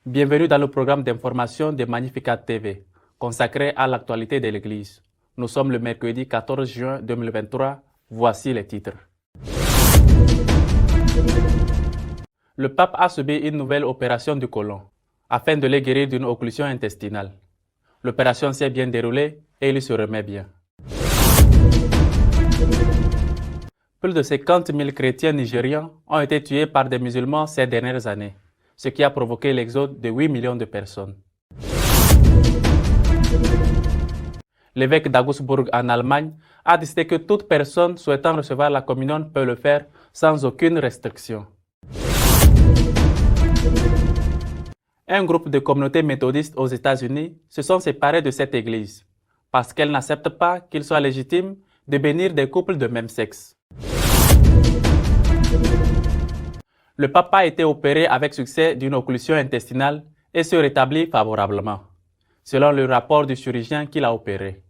Bienvenue dans le programme d'information de Magnificat TV, consacré à l'actualité de l'Église. Nous sommes le mercredi 14 juin 2023. Voici les titres. Le pape a subi une nouvelle opération du côlon, afin de le guérir d'une occlusion intestinale. L'opération s'est bien déroulée et il se remet bien. Plus de 50 000 chrétiens nigérians ont été tués par des musulmans ces dernières années, ce qui a provoqué l'exode de 8 millions de personnes. L'évêque d'Augsbourg en Allemagne a décidé que toute personne souhaitant recevoir la communion peut le faire sans aucune restriction. Un groupe de communautés méthodistes aux États-Unis se sont séparés de cette église parce qu'elle n'accepte pas qu'il soit légitime de bénir des couples de même sexe. Le pape a été opéré avec succès d'une occlusion intestinale et se rétablit favorablement, selon le rapport du chirurgien qui l'a opéré.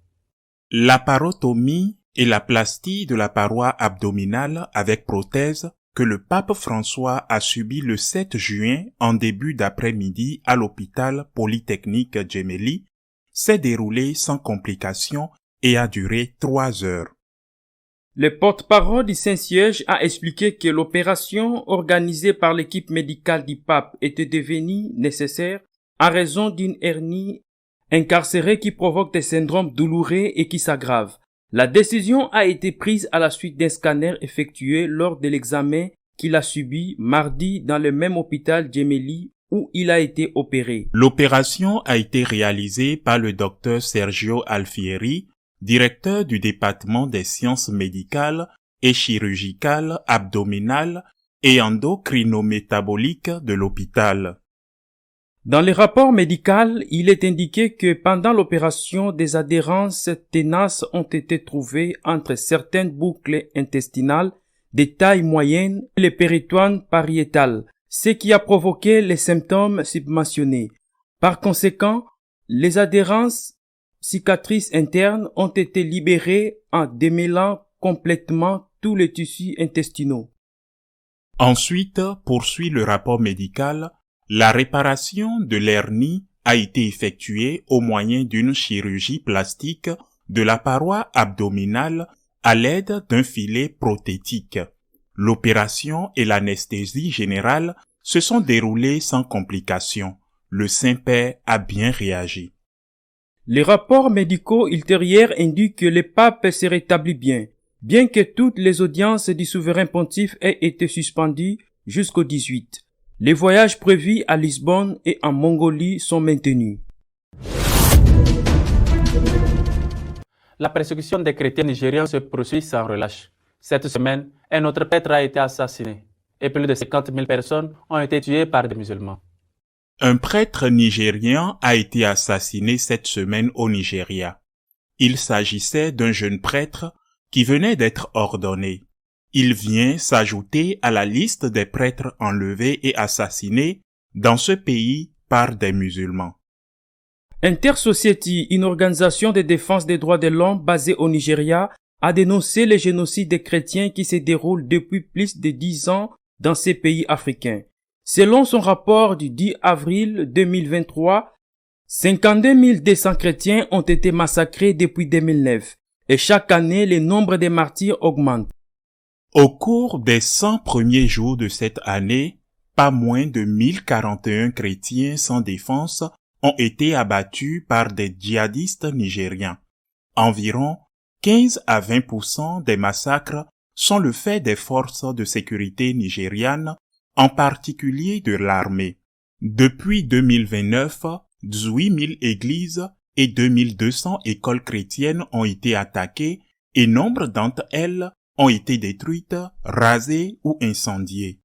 La parotomie est la plastie de la paroi abdominale avec prothèse que le pape François a subi le 7 juin en début d'après-midi à l'hôpital Polytechnique Gemelli, s'est déroulée sans complications et a duré 3 heures. Le porte-parole du Saint-Siège a expliqué que l'opération organisée par l'équipe médicale du pape était devenue nécessaire en raison d'une hernie incarcérée qui provoque des syndromes douloureux et qui s'aggravent. La décision a été prise à la suite d'un scanner effectué lors de l'examen qu'il a subi mardi dans le même hôpital Gemelli où il a été opéré. L'opération a été réalisée par le docteur Sergio Alfieri, directeur du département des sciences médicales et chirurgicales abdominales et endocrinométaboliques de l'hôpital. Dans le rapport médical, il est indiqué que pendant l'opération, des adhérences ténaces ont été trouvées entre certaines boucles intestinales de taille moyenne et le péritoine pariétal, ce qui a provoqué les symptômes submentionnés. Par conséquent, les adhérences cicatrices internes ont été libérées en démêlant complètement tous les tissus intestinaux. Ensuite, poursuit le rapport médical, la réparation de l'hernie a été effectuée au moyen d'une chirurgie plastique de la paroi abdominale à l'aide d'un filet prothétique. L'opération et l'anesthésie générale se sont déroulées sans complications. Le Saint-Père a bien réagi. Les rapports médicaux ultérieurs indiquent que le pape s'est rétabli bien que toutes les audiences du souverain pontife aient été suspendues jusqu'au 18. Les voyages prévus à Lisbonne et en Mongolie sont maintenus. La persécution des chrétiens nigériens se poursuit sans relâche. Cette semaine, un autre prêtre a été assassiné et plus de 50 000 personnes ont été tuées par des musulmans. Un prêtre nigérien a été assassiné cette semaine au Nigeria. Il s'agissait d'un jeune prêtre qui venait d'être ordonné. Il vient s'ajouter à la liste des prêtres enlevés et assassinés dans ce pays par des musulmans. Intersociety, une organisation de défense des droits de l'homme basée au Nigeria, a dénoncé le génocide des chrétiens qui se déroule depuis plus de 10 ans dans ces pays africains. Selon son rapport du 10 avril 2023, 52 200 chrétiens ont été massacrés depuis 2009 et chaque année le nombre des martyrs augmente. Au cours des 100 premiers jours de cette année, pas moins de 1041 chrétiens sans défense ont été abattus par des djihadistes nigérians. Environ 15 à 20% des massacres sont le fait des forces de sécurité nigérianes, en particulier de l'armée. Depuis 2029, 18 000 églises et 2200 écoles chrétiennes ont été attaquées et nombre d'entre elles ont été détruites, rasées ou incendiées.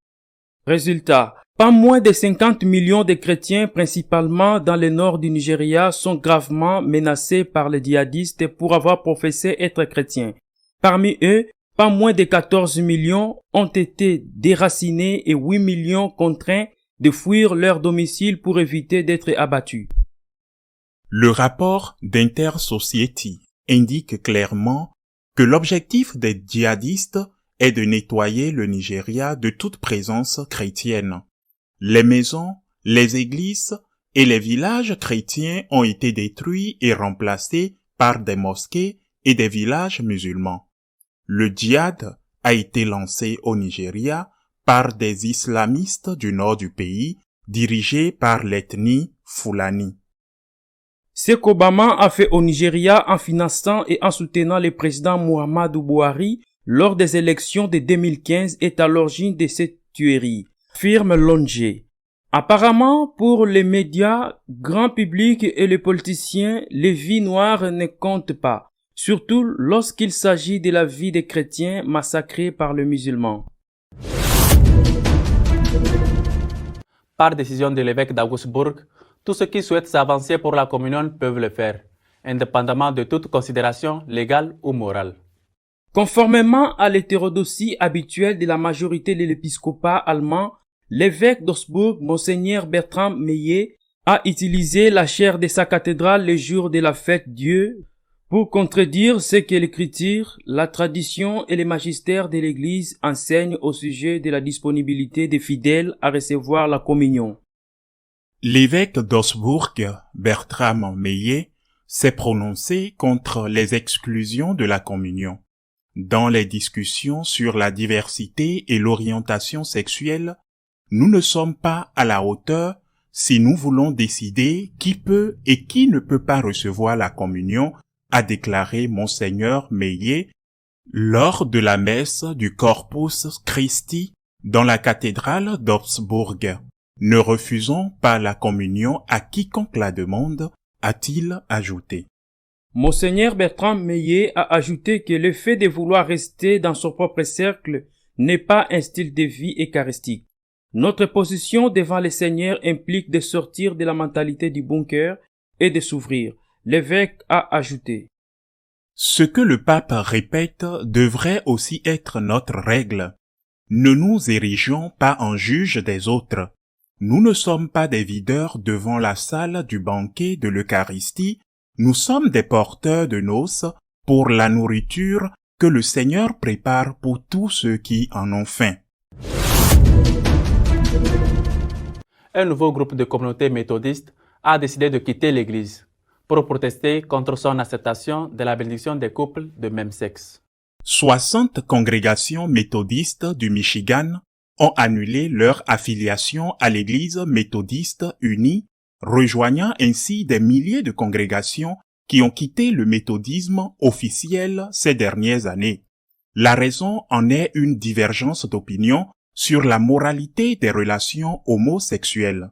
Résultat, pas moins de 50 millions de chrétiens, principalement dans le nord du Nigeria, sont gravement menacés par les djihadistes pour avoir professé être chrétiens. Parmi eux, pas moins de 14 millions ont été déracinés et 8 millions contraints de fuir leur domicile pour éviter d'être abattus. Le rapport d'Intersociety indique clairement que l'objectif des djihadistes est de nettoyer le Nigeria de toute présence chrétienne. Les maisons, les églises et les villages chrétiens ont été détruits et remplacés par des mosquées et des villages musulmans. Le djihad a été lancé au Nigeria par des islamistes du nord du pays, dirigés par l'ethnie Fulani. Ce qu'Obama a fait au Nigeria en finançant et en soutenant le président Muhammadu Buhari lors des élections de 2015 est à l'origine de cette tuerie, affirme Longe. Apparemment, pour les médias, grand public et les politiciens, les vies noires ne comptent pas, surtout lorsqu'il s'agit de la vie des chrétiens massacrés par les musulmans. Par décision de l'évêque d'Augsbourg, tous ceux qui souhaitent s'avancer pour la communion peuvent le faire, indépendamment de toute considération légale ou morale. Conformément à l'hétérodoxie habituelle de la majorité de l'épiscopat allemand, l'évêque d'Augsbourg, Monseigneur Bertrand Meillet, a utilisé la chaire de sa cathédrale le jour de la fête Dieu pour contredire ce que l'Écriture, la tradition et le magistère de l'Église enseignent au sujet de la disponibilité des fidèles à recevoir la communion. L'évêque d'Augsbourg, Bertram Meillet, s'est prononcé contre les exclusions de la communion. Dans les discussions sur la diversité et l'orientation sexuelle, nous ne sommes pas à la hauteur si nous voulons décider qui peut et qui ne peut pas recevoir la communion, a déclaré Monseigneur Meillet lors de la messe du Corpus Christi dans la cathédrale d'Augsbourg. Ne refusons pas la communion à quiconque la demande, a-t-il ajouté. Monseigneur Bertrand Meillet a ajouté que le fait de vouloir rester dans son propre cercle n'est pas un style de vie eucharistique. Notre position devant le Seigneur implique de sortir de la mentalité du bunker et de s'ouvrir. L'évêque a ajouté. Ce que le pape répète devrait aussi être notre règle. Ne nous érigeons pas en juges des autres. Nous ne sommes pas des videurs devant la salle du banquet de l'Eucharistie, nous sommes des porteurs de noces pour la nourriture que le Seigneur prépare pour tous ceux qui en ont faim. Un nouveau groupe de communautés méthodistes a décidé de quitter l'Église pour protester contre son acceptation de la bénédiction des couples de même sexe. 60 congrégations méthodistes du Michigan ont annulé leur affiliation à l'Église méthodiste unie, rejoignant ainsi des milliers de congrégations qui ont quitté le méthodisme officiel ces dernières années. La raison en est une divergence d'opinion sur la moralité des relations homosexuelles.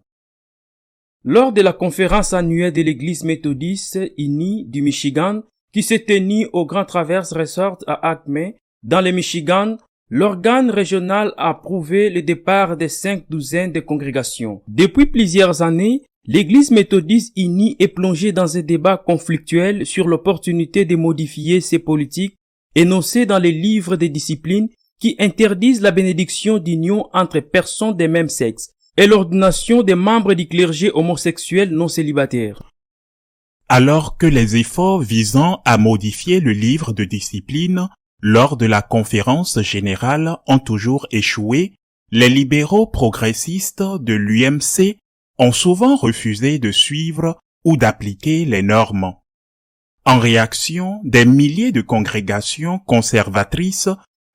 Lors de la conférence annuelle de l'Église méthodiste unie du Michigan, qui s'est tenue au Grand Traverse Resort à Acme, dans le Michigan, l'organe régional a approuvé le départ des 5 douzaines de congrégations. Depuis plusieurs années, l'Église méthodiste unie est plongée dans un débat conflictuel sur l'opportunité de modifier ses politiques énoncées dans les livres des disciplines qui interdisent la bénédiction d'union entre personnes de même sexe et l'ordination des membres du clergé homosexuel non célibataire. Alors que les efforts visant à modifier le livre de discipline lors de la conférence générale ont toujours échoué, les libéraux progressistes de l'UMC ont souvent refusé de suivre ou d'appliquer les normes. En réaction, des milliers de congrégations conservatrices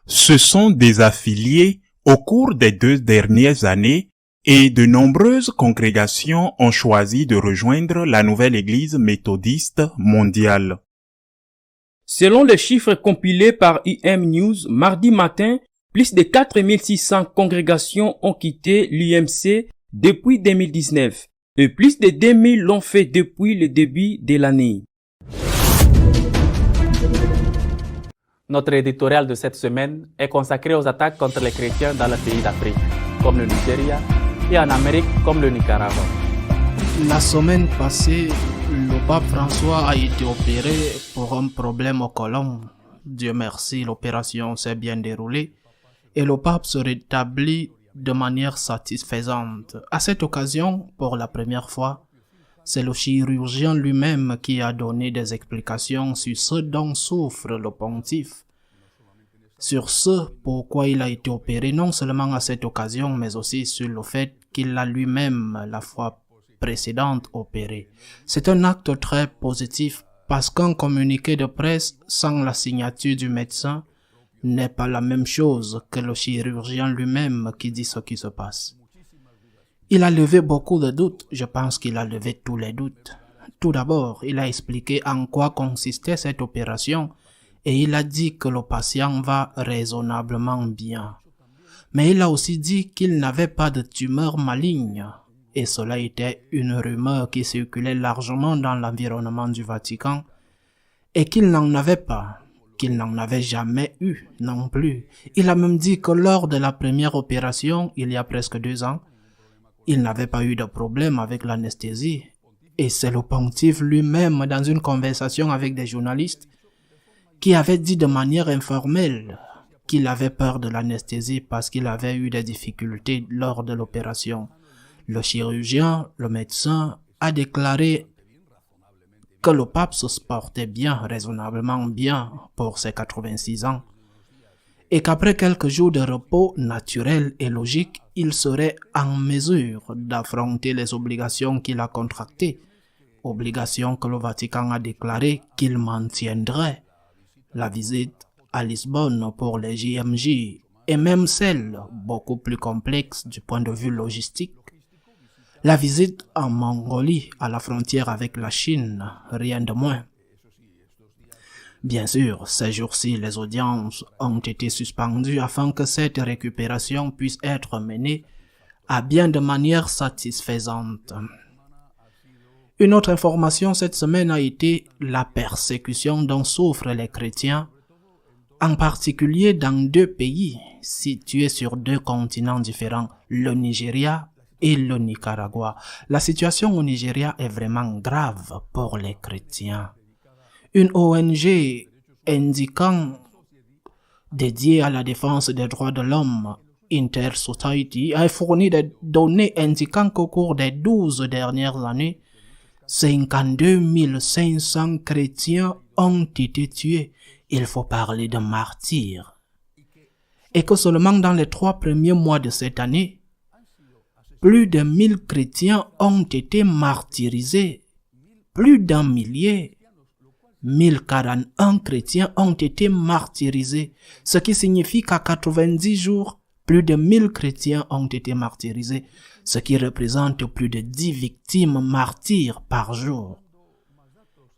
se sont désaffiliées au cours des 2 dernières années et de nombreuses congrégations ont choisi de rejoindre la nouvelle Église méthodiste mondiale. Selon les chiffres compilés par IM News, mardi matin, plus de 4600 congrégations ont quitté l'UMC depuis 2019 et plus de 2000 l'ont fait depuis le début de l'année. Notre éditorial de cette semaine est consacré aux attaques contre les chrétiens dans les pays d'Afrique, comme le Nigeria, et en Amérique, comme le Nicaragua. La semaine passée, le pape François a été opéré pour un problème au côlon. Dieu merci, l'opération s'est bien déroulée et le pape se rétablit de manière satisfaisante. À cette occasion, pour la première fois, C'est le chirurgien lui-même qui a donné des explications sur ce dont souffre le pontife, sur ce pourquoi il a été opéré non seulement à cette occasion, mais aussi sur le fait qu'il l'a lui-même la fois précédente opéré. C'est un acte très positif parce qu'un communiqué de presse sans la signature du médecin n'est pas la même chose que le chirurgien lui-même qui dit ce qui se passe. Il a levé beaucoup de doutes, je pense qu'il a levé tous les doutes. Tout d'abord, il a expliqué en quoi consistait cette opération et il a dit que le patient va raisonnablement bien. Mais il a aussi dit qu'il n'avait pas de tumeur maligne et cela était une rumeur qui circulait largement dans l'environnement du Vatican et qu'il n'en avait pas, qu'il n'en avait jamais eu non plus. Il a même dit que lors de la première opération, il y a presque 2 ans, il n'avait pas eu de problème avec l'anesthésie. Et c'est le pontife lui-même, dans une conversation avec des journalistes, qui avait dit de manière informelle qu'il avait peur de l'anesthésie parce qu'il avait eu des difficultés lors de l'opération. Le chirurgien, le médecin, a déclaré que le pape se portait bien, raisonnablement bien, pour ses 86 ans, et qu'après quelques jours de repos naturel et logique, il serait en mesure d'affronter les obligations qu'il a contractées, obligations que le Vatican a déclaré qu'il maintiendrait, la visite à Lisbonne pour les JMJ, et même celle, beaucoup plus complexe du point de vue logistique, la visite en Mongolie, à la frontière avec la Chine, rien de moins. Bien sûr, ces jours-ci, les audiences ont été suspendues afin que cette récupération puisse être menée à bien de manière satisfaisante. Une autre information cette semaine a été la persécution dont souffrent les chrétiens, en particulier dans 2 pays situés sur 2 continents différents, le Nigeria et le Nicaragua. La situation au Nigeria est vraiment grave pour les chrétiens. Une ONG dédiée à la défense des droits de l'homme, Inter-Society, a fourni des données indiquant qu'au cours des 12 dernières années, 52 500 chrétiens ont été tués. Il faut parler de martyrs. Et que seulement dans les 3 premiers mois de cette année, plus de 1000 chrétiens ont été martyrisés. Plus d'1 millier. 1041 chrétiens ont été martyrisés, ce qui signifie qu'à 90 jours, plus de 1000 chrétiens ont été martyrisés, ce qui représente plus de 10 victimes martyrs par jour.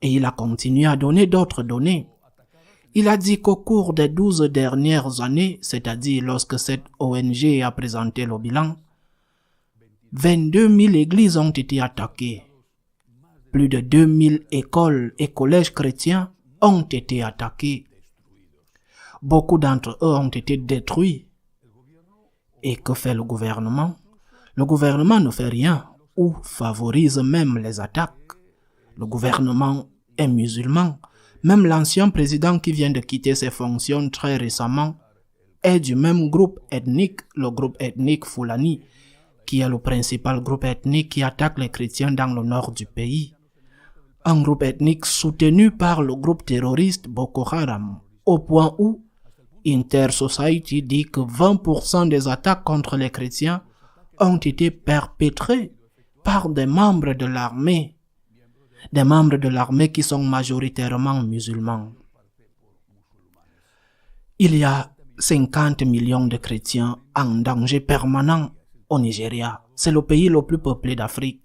Et il a continué à donner d'autres données. Il a dit qu'au cours des 12 dernières années, c'est-à-dire lorsque cette ONG a présenté le bilan, 22 000 églises ont été attaquées. Plus de 2000 écoles et collèges chrétiens ont été attaqués. Beaucoup d'entre eux ont été détruits. Et que fait le gouvernement? Le gouvernement ne fait rien ou favorise même les attaques. Le gouvernement est musulman. Même l'ancien président qui vient de quitter ses fonctions très récemment est du même groupe ethnique, le groupe ethnique Fulani, qui est le principal groupe ethnique qui attaque les chrétiens dans le nord du pays. Un groupe ethnique soutenu par le groupe terroriste Boko Haram, au point où Inter-Society dit que 20% des attaques contre les chrétiens ont été perpétrées par des membres de l'armée qui sont majoritairement musulmans. Il y a 50 millions de chrétiens en danger permanent au Nigeria. C'est le pays le plus peuplé d'Afrique.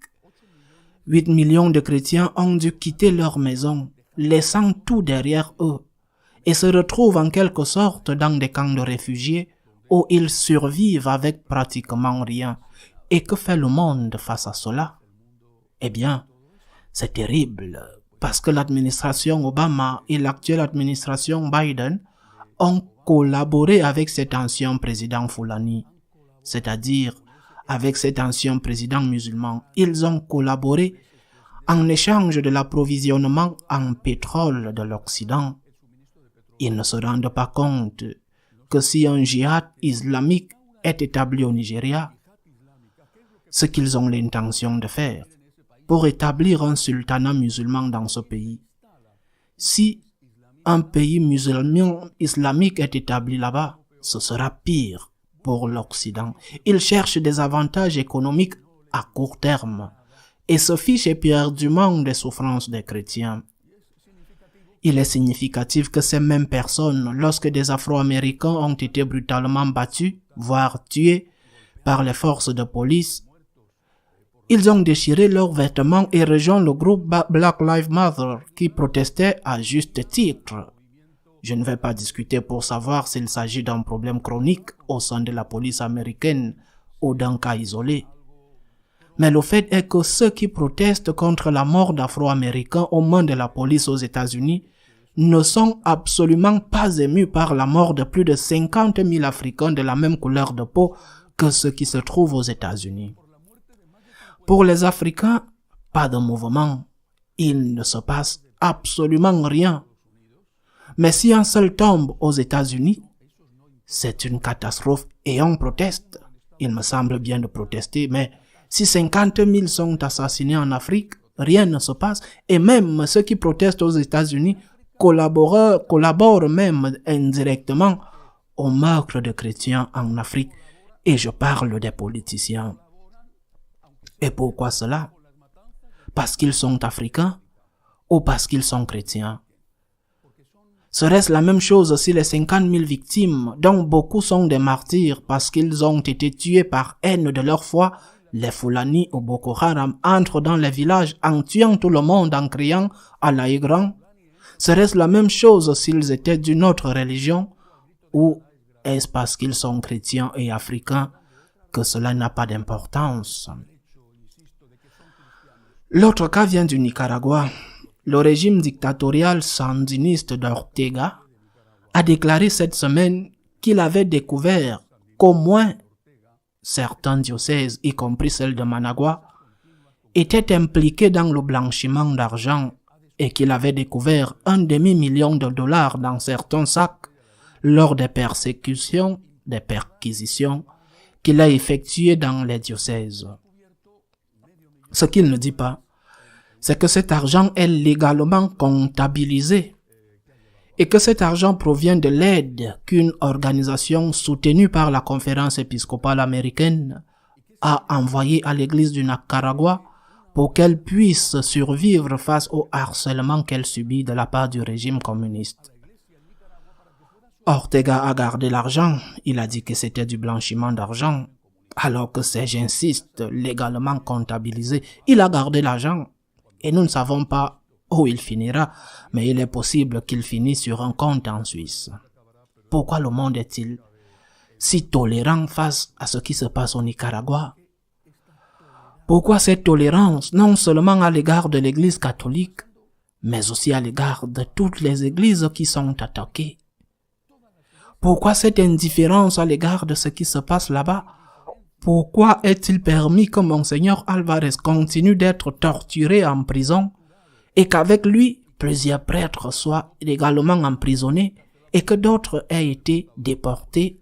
8 millions de chrétiens ont dû quitter leur maison, laissant tout derrière eux, et se retrouvent en quelque sorte dans des camps de réfugiés où ils survivent avec pratiquement rien. Et que fait le monde face à cela? Eh bien, c'est terrible, parce que l'administration Obama et l'actuelle administration Biden ont collaboré avec cet ancien président Fulani, c'est-à-dire avec cet ancien président musulman. Ils ont collaboré en échange de l'approvisionnement en pétrole de l'Occident. Ils ne se rendent pas compte que si un djihad islamique est établi au Nigeria, ce qu'ils ont l'intention de faire, pour établir un sultanat musulman dans ce pays. Si un pays musulman islamique est établi là-bas, ce sera pire pour l'Occident. Il cherche des avantages économiques à court terme et se fiche éperdument des souffrances des chrétiens. Il est significatif que ces mêmes personnes, lorsque des Afro-Américains ont été brutalement battus, voire tués par les forces de police, ils ont déchiré leurs vêtements et rejoint le groupe Black Lives Matter qui protestait à juste titre. Je ne vais pas discuter pour savoir s'il s'agit d'un problème chronique au sein de la police américaine ou d'un cas isolé. Mais le fait est que ceux qui protestent contre la mort d'Afro-Américains aux mains de la police aux États-Unis ne sont absolument pas émus par la mort de plus de 50 000 Africains de la même couleur de peau que ceux qui se trouvent aux États-Unis. Pour les Africains, pas de mouvement. Il ne se passe absolument rien. Mais si un seul tombe aux États-Unis, c'est une catastrophe et on proteste. Il me semble bien de protester, mais si 50 000 sont assassinés en Afrique, rien ne se passe. Et même ceux qui protestent aux États-Unis collaborent même indirectement au meurtre de chrétiens en Afrique. Et je parle des politiciens. Et pourquoi cela? Parce qu'ils sont africains ou parce qu'ils sont chrétiens? Serait-ce la même chose si les 50 000 victimes, dont beaucoup sont des martyrs parce qu'ils ont été tués par haine de leur foi, les Fulani ou Boko Haram entrent dans les villages en tuant tout le monde en criant « Allah est grand » Serait-ce la même chose s'ils étaient d'une autre religion? Ou est-ce parce qu'ils sont chrétiens et africains que cela n'a pas d'importance? L'autre cas vient du Nicaragua. Le régime dictatorial sandiniste d'Ortega a déclaré cette semaine qu'il avait découvert qu'au moins certains diocèses, y compris celle de Managua, étaient impliqués dans le blanchiment d'argent et qu'il avait découvert $1,5 million dans certains sacs lors des perquisitions qu'il a effectuées dans les diocèses. Ce qu'il ne dit pas, c'est que cet argent est légalement comptabilisé et que cet argent provient de l'aide qu'une organisation soutenue par la Conférence épiscopale américaine a envoyée à l'église du Nicaragua pour qu'elle puisse survivre face au harcèlement qu'elle subit de la part du régime communiste. Ortega a gardé l'argent, il a dit que c'était du blanchiment d'argent, alors que c'est, j'insiste, légalement comptabilisé. Il a gardé l'argent et nous ne savons pas où il finira, mais il est possible qu'il finisse sur un compte en Suisse. Pourquoi le monde est-il si tolérant face à ce qui se passe au Nicaragua? Pourquoi cette tolérance, non seulement à l'égard de l'Église catholique, mais aussi à l'égard de toutes les églises qui sont attaquées? Pourquoi cette indifférence à l'égard de ce qui se passe là-bas? Pourquoi est-il permis que Monseigneur Alvarez continue d'être torturé en prison et qu'avec lui, plusieurs prêtres soient également emprisonnés et que d'autres aient été déportés?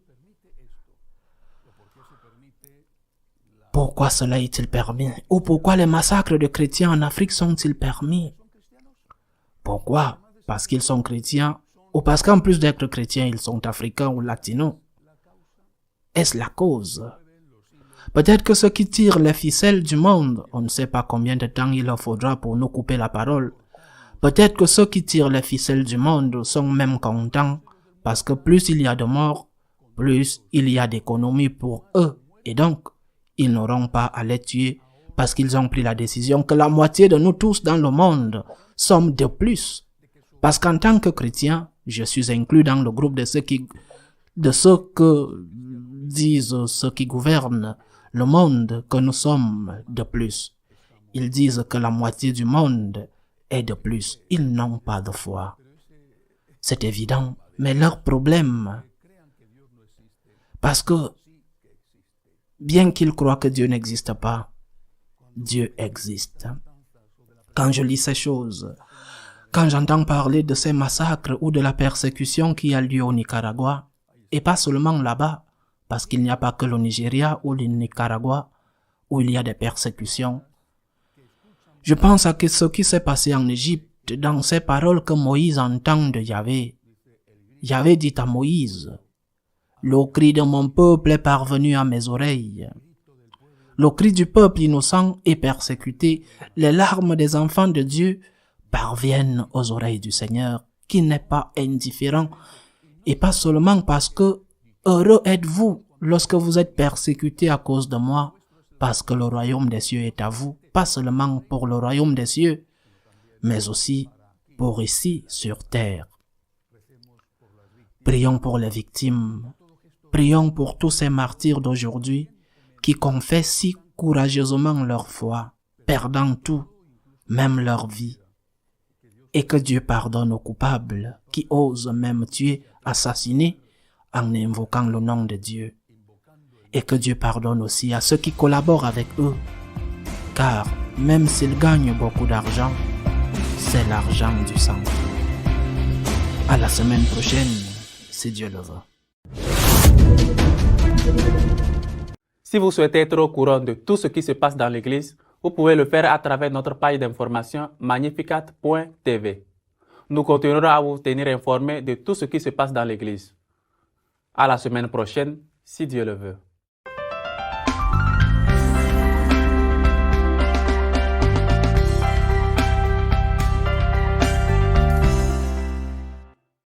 Pourquoi cela est-il permis? Ou pourquoi les massacres de chrétiens en Afrique sont-ils permis? Pourquoi? Parce qu'ils sont chrétiens ou parce qu'en plus d'être chrétiens, ils sont africains ou latinos? Est-ce la cause? Peut-être que ceux qui tirent les ficelles du monde, on ne sait pas combien de temps il leur faudra pour nous couper la parole. Peut-être que ceux qui tirent les ficelles du monde sont même contents parce que plus il y a de morts, plus il y a d'économies pour eux. Et donc, ils n'auront pas à les tuer parce qu'ils ont pris la décision que la moitié de nous tous dans le monde sommes de plus. Parce qu'en tant que chrétien, je suis inclus dans le groupe de ceux que disent ceux qui gouvernent le monde que nous sommes de plus. Ils disent que la moitié du monde est de plus. Ils n'ont pas de foi. C'est évident, mais leur problème, parce que bien qu'ils croient que Dieu n'existe pas, Dieu existe. Quand je lis ces choses, quand j'entends parler de ces massacres ou de la persécution qui a lieu au Nicaragua, et pas seulement là-bas, parce qu'il n'y a pas que le Nigeria ou le Nicaragua où il y a des persécutions. Je pense à ce qui s'est passé en Égypte dans ces paroles que Moïse entend de Yahvé. Yahvé dit à Moïse, « Le cri de mon peuple est parvenu à mes oreilles. » Le cri du peuple innocent est persécuté. Les larmes des enfants de Dieu parviennent aux oreilles du Seigneur, qui n'est pas indifférent. Et pas seulement parce que heureux êtes-vous lorsque vous êtes persécutés à cause de moi, parce que le royaume des cieux est à vous, pas seulement pour le royaume des cieux, mais aussi pour ici sur terre. Prions pour les victimes. Prions pour tous ces martyrs d'aujourd'hui qui confessent si courageusement leur foi, perdant tout, même leur vie. Et que Dieu pardonne aux coupables qui osent même tuer, assassiner en invoquant le nom de Dieu. Et que Dieu pardonne aussi à ceux qui collaborent avec eux, car même s'ils gagnent beaucoup d'argent, c'est l'argent du sang. À la semaine prochaine, si Dieu le veut. Si vous souhaitez être au courant de tout ce qui se passe dans l'Église, vous pouvez le faire à travers notre page d'information magnificat.tv. Nous continuerons à vous tenir informés de tout ce qui se passe dans l'Église. À la semaine prochaine, si Dieu le veut.